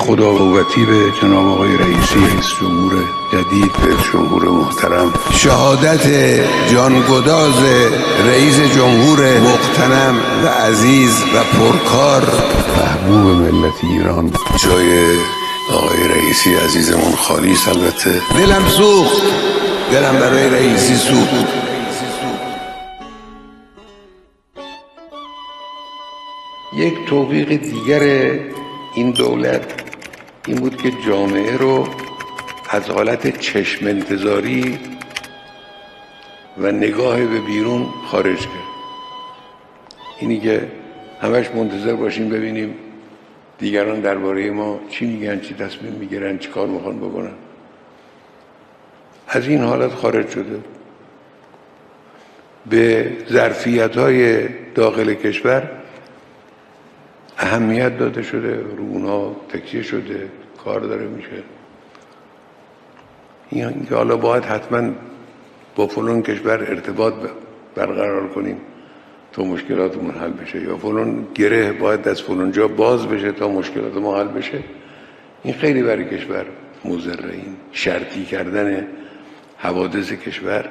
خدا قوتی به جناب آقای رئیسی رئیس جمهور جدید، رئیس جمهور محترم. شهادت جانگداز رئیس جمهور مغتنم و عزیز و پرکار محبوب ملت ایران، جای آقای رئیسی عزیزمون خالی است. البته دلم سوخت، دلم برای رئیسی سوخت. یک توفیق دیگر این دولت این بود که جامعه رو از حالت چشم انتظاری و نگاه به بیرون خارج کرد. اینی که همش منتظر باشیم ببینیم دیگران درباره ما چی میگن، چی تصمیم میگیرن، چی کار میخوان بکنن. از این حالت خارج شده، به ظرفیت‌های داخل کشور اهمیت داده شده، رو اونها تکیه شده، کار داره میشه. این که حالا باید حتما با فلان کشور ارتباط برقرار کنیم تا مشکلاتمون حل بشه، یا فلان گره باید از فلان جا باز بشه تا مشکلات ما حل بشه، این خیلی برای کشور مضره. این شرطی کردن حوادث کشور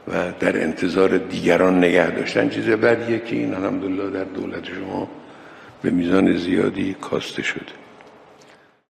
و در انتظار دیگران نگه داشتن چیز بدیه که این الحمدلله در دولت شما به میزان زیادی کاسته شده.